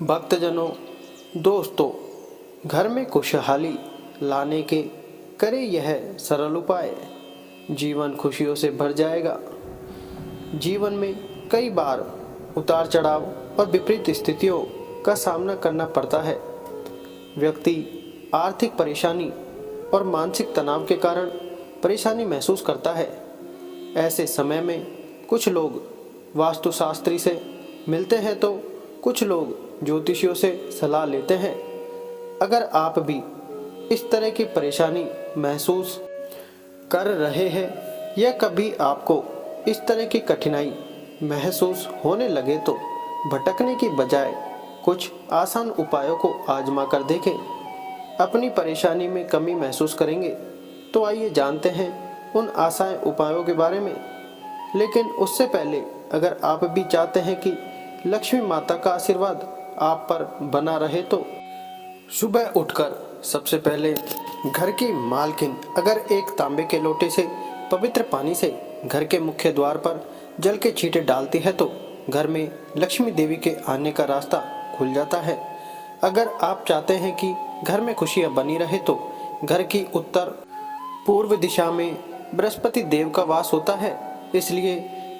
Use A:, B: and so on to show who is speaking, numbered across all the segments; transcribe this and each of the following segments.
A: भक्तजनों, दोस्तों, घर में खुशहाली लाने के करें यह सरल उपाय, जीवन खुशियों से भर जाएगा। जीवन में कई बार उतार चढ़ाव और विपरीत स्थितियों का सामना करना पड़ता है। व्यक्ति आर्थिक परेशानी और मानसिक तनाव के कारण परेशानी महसूस करता है। ऐसे समय में कुछ लोग वास्तुशास्त्री से मिलते हैं तो कुछ लोग ज्योतिषियों से सलाह लेते हैं। अगर आप भी इस तरह की परेशानी महसूस कर रहे हैं या कभी आपको इस तरह की कठिनाई महसूस होने लगे तो भटकने की बजाय कुछ आसान उपायों को आजमा कर देखें। अपनी परेशानी में कमी महसूस करेंगे। तो आइए जानते हैं उन आसान उपायों के बारे में। लेकिन उससे पहले अगर आप भी चाहते हैं कि लक्ष्मी माता का आशीर्वाद आप पर बना रहे तो सुबह उठकर सबसे पहले घर की मालकिन अगर एक तांबे के लोटे से पवित्र पानी से घर के मुख्य द्वार पर जल के छींटे डालती है तो घर में लक्ष्मी देवी के आने का रास्ता खुल जाता है। अगर आप चाहते हैं कि घर में खुशियां बनी रहे तो घर की उत्तर पूर्व दिशा में बृहस्पति देव का वास होता है, इसलिए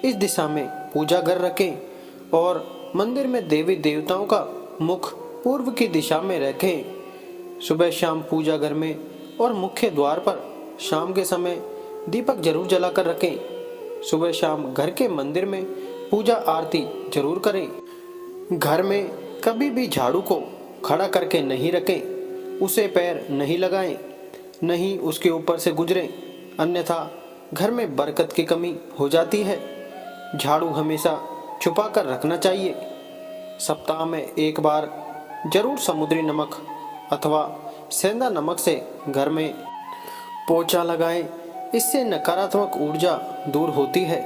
A: इस दिशा में पूजा घर रखें और मंदिर में देवी देवताओं का मुख पूर्व की दिशा में रखें। सुबह शाम पूजा घर में और मुख्य द्वार पर शाम के समय दीपक जरूर जलाकर रखें। सुबह शाम घर के मंदिर में पूजा आरती जरूर करें। घर में कभी भी झाड़ू को खड़ा करके नहीं रखें, उसे पैर नहीं लगाएं, नहीं उसके ऊपर से गुजरें, अन्यथा घर में बरकत की कमी हो जाती है। झाड़ू हमेशा छुपा कर रखना चाहिए। सप्ताह में एक बार जरूर समुद्री नमक अथवा सेंधा नमक से घर में पोछा लगाएं, इससे नकारात्मक ऊर्जा दूर होती है।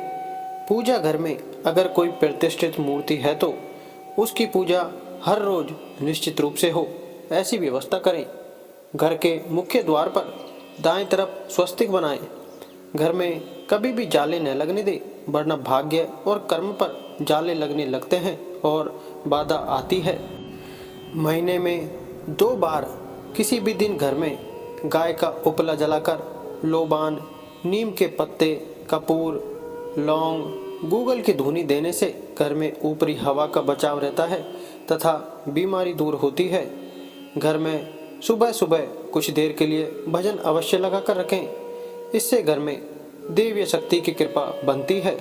A: पूजा घर में अगर कोई प्रतिष्ठित मूर्ति है तो उसकी पूजा हर रोज निश्चित रूप से हो, ऐसी व्यवस्था करें। घर के मुख्य द्वार पर दाएं तरफ स्वस्तिक बनाएं। घर में कभी भी जाले न लगने दें, वरना भाग्य और कर्म पर जाले लगने लगते हैं और बाधा आती है। महीने में 2 बार किसी भी दिन घर में गाय का उपला जलाकर लोबान, नीम के पत्ते, कपूर, लौंग, गूगल की धुनी देने से घर में ऊपरी हवा का बचाव रहता है तथा बीमारी दूर होती है। घर में सुबह सुबह कुछ देर के लिए भजन अवश्य लगा कर रखें, इससे घर में देवीय शक्ति की कृपा बनती है।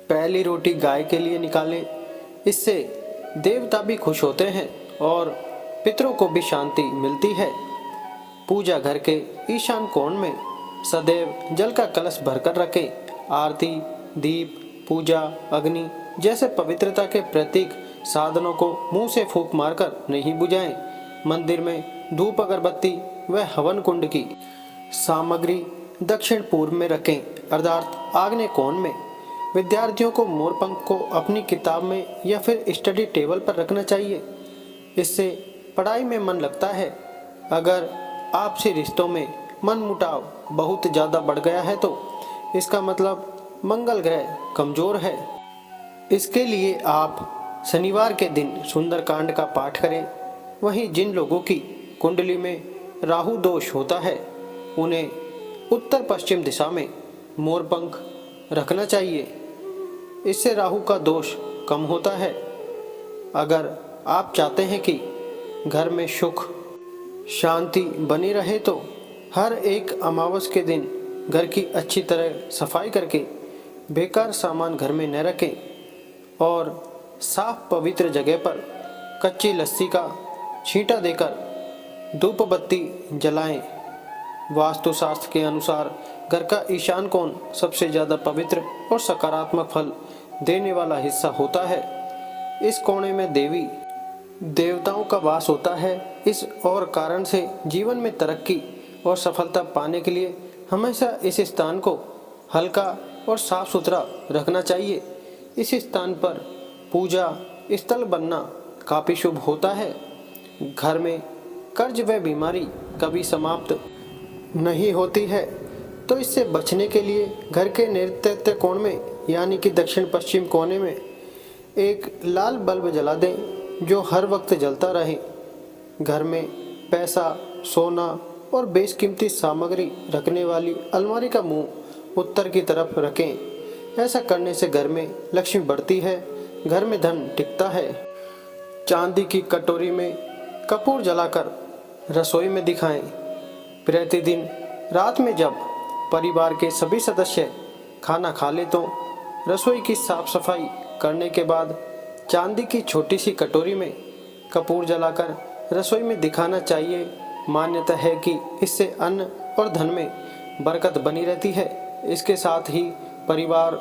A: पहली रोटी गाय के लिए निकालें, इससे देवता भी खुश होते हैं और पितरों को भी शांति मिलती है। पूजा घर के ईशान कोण में सदैव जल का कलश भरकर रखें। आरती, दीप, पूजा, अग्नि जैसे पवित्रता के प्रतीक साधनों को मुंह से फूंक मारकर नहीं बुझाएं। मंदिर में धूप अगरबत्ती व हवन कुंड की सामग्री दक्षिण पूर्व में रखें, अर्थात आग्नेय कोण में। विद्यार्थियों को मोरपंख को अपनी किताब में या फिर स्टडी टेबल पर रखना चाहिए, इससे पढ़ाई में मन लगता है। अगर आपसी रिश्तों में मन मुटाव बहुत ज़्यादा बढ़ गया है तो इसका मतलब मंगल ग्रह कमज़ोर है। इसके लिए आप शनिवार के दिन सुंदरकांड का पाठ करें। वहीं जिन लोगों की कुंडली में राहु दोष होता है उन्हें उत्तर पश्चिम दिशा में मोरपंख रखना चाहिए, इससे राहु का दोष कम होता है। अगर आप चाहते हैं कि घर में सुख शांति बनी रहे तो हर एक अमावस के दिन घर की अच्छी तरह सफाई करके बेकार सामान घर में न रखें और साफ पवित्र जगह पर कच्ची लस्सी का छींटा देकर धूप बत्ती जलाएं। वास्तुशास्त्र के अनुसार घर का ईशान कोण सबसे ज़्यादा पवित्र और सकारात्मक फल देने वाला हिस्सा होता है। इस कोने में देवी देवताओं का वास होता है। इस और कारण से जीवन में तरक्की और सफलता पाने के लिए हमेशा इस स्थान को हल्का और साफ सुथरा रखना चाहिए। इस स्थान पर पूजा स्थल बनना काफ़ी शुभ होता है। घर में कर्ज व बीमारी कभी समाप्त नहीं होती है, तो इससे बचने के लिए घर के नैऋत्य कोण में यानी कि दक्षिण पश्चिम कोने में एक लाल बल्ब जला दें। जो हर वक्त जलता रहे। घर में पैसा, सोना और बेशकीमती सामग्री रखने वाली अलमारी का मुंह उत्तर की तरफ रखें। ऐसा करने से घर में लक्ष्मी बढ़ती है, घर में धन टिकता है। चांदी की कटोरी में कपूर जलाकर रसोई में दिखाएं। प्रतिदिन रात में जब परिवार के सभी सदस्य खाना खा ले तो रसोई की साफ सफाई करने के बाद चांदी की छोटी सी कटोरी में कपूर जलाकर रसोई में दिखाना चाहिए। मान्यता है कि इससे अन्न और धन में बरकत बनी रहती है। इसके साथ ही परिवार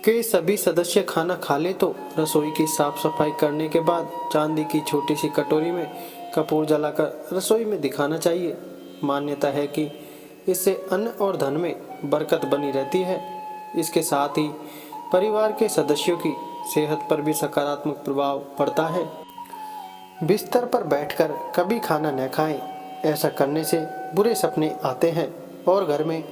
A: के सभी सदस्य खाना खा ले तो रसोई की साफ सफाई करने के बाद चांदी की छोटी सी कटोरी में कपूर जलाकर रसोई में दिखाना चाहिए। मान्यता है कि इससे अन्न और धन में बरकत बनी रहती है। इसके साथ ही परिवार के सदस्यों की सेहत पर भी सकारात्मक प्रभाव पड़ता है। बिस्तर पर बैठकर कभी खाना न खाएं। ऐसा करने से बुरे सपने आते हैं और घर में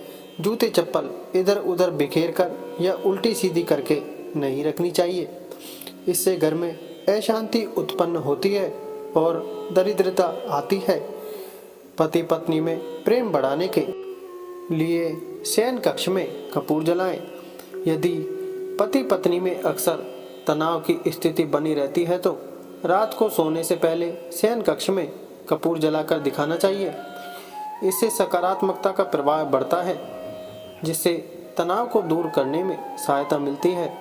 A: जूते चप्पल इधर उधर बिखेर कर या उल्टी सीधी करके नहीं रखनी चाहिए। इससे घर में अशांति उत्पन्न होती है और दरिद्रता आती है। पति पत्नी में प्रेम बढ़ाने के लिए शयन कक्ष में कपूर जलाएं। यदि पति पत्नी में अक्सर तनाव की स्थिति बनी रहती है तो रात को सोने से पहले शयन कक्ष में कपूर जलाकर दिखाना चाहिए। इससे सकारात्मकता का प्रभाव बढ़ता है, जिससे तनाव को दूर करने में सहायता मिलती है।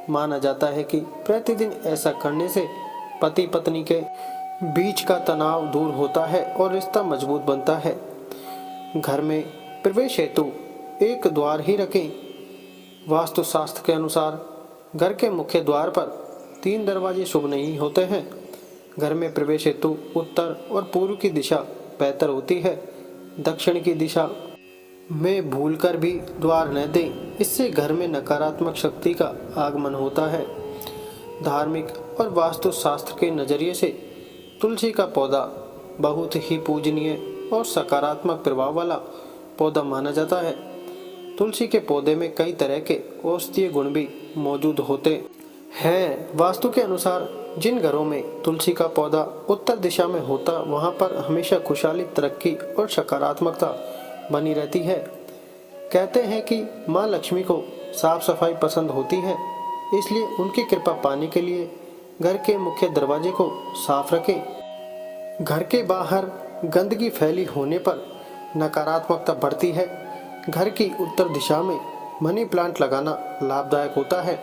A: माना जाता है कि प्रतिदिन ऐसा करने से पति पत्नी के बीच का तनाव दूर होता है और रिश्ता मजबूत बनता है। घर में प्रवेश हेतु एक द्वार ही रखें। वास्तुशास्त्र के अनुसार घर के मुख्य द्वार पर 3 दरवाजे शुभ नहीं होते हैं। घर में प्रवेश हेतु उत्तर और पूर्व की दिशा बेहतर होती है। दक्षिण की दिशा में भूलकर भी द्वार न दें। इससे घर में नकारात्मक शक्ति का आगमन होता है। धार्मिक और वास्तुशास्त्र के नज़रिए से तुलसी का पौधा बहुत ही पूजनीय और सकारात्मक प्रभाव वाला पौधा माना जाता है। तुलसी के पौधे में कई तरह के औषधीय गुण भी मौजूद होते हैं। वास्तु के अनुसार जिन घरों में तुलसी का पौधा उत्तर दिशा में होता वहां पर हमेशा खुशहाली, तरक्की और सकारात्मकता बनी रहती है। कहते हैं कि माँ लक्ष्मी को साफ सफाई पसंद होती है, इसलिए उनकी कृपा पाने के लिए घर के मुख्य दरवाजे को साफ रखें। घर के बाहर गंदगी फैली होने पर नकारात्मकता बढ़ती है। घर की उत्तर दिशा में मनी प्लांट लगाना लाभदायक होता है।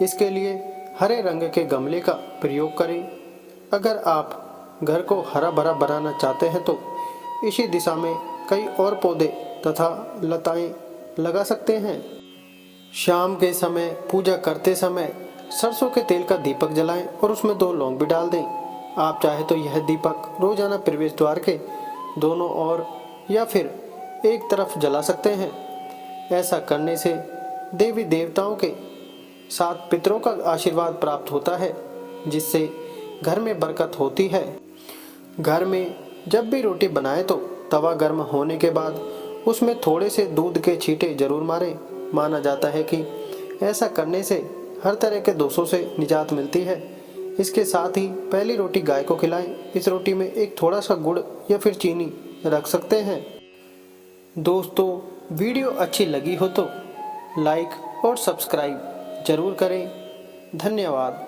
A: इसके लिए हरे रंग के गमले का प्रयोग करें। अगर आप घर को हरा भरा बनाना चाहते हैं तो इसी दिशा में कई और पौधे तथा लताएं लगा सकते हैं। शाम के समय पूजा करते समय सरसों के तेल का दीपक जलाएं और उसमें 2 लौंग भी डाल दें। आप चाहे तो यह दीपक रोजाना प्रवेश द्वार के दोनों ओर या फिर एक तरफ जला सकते हैं। ऐसा करने से देवी देवताओं के साथ पितरों का आशीर्वाद प्राप्त होता है, जिससे घर में बरकत होती है। घर में जब भी रोटी बनाएं तो तवा गर्म होने के बाद उसमें थोड़े से दूध के छींटे जरूर मारें। माना जाता है कि ऐसा करने से हर तरह के दोषों से निजात मिलती है। इसके साथ ही पहली रोटी गाय को खिलाएं। इस रोटी में एक थोड़ा सा गुड़ या फिर चीनी रख सकते हैं। दोस्तों, वीडियो अच्छी लगी हो तो लाइक और सब्सक्राइब जरूर करें। धन्यवाद।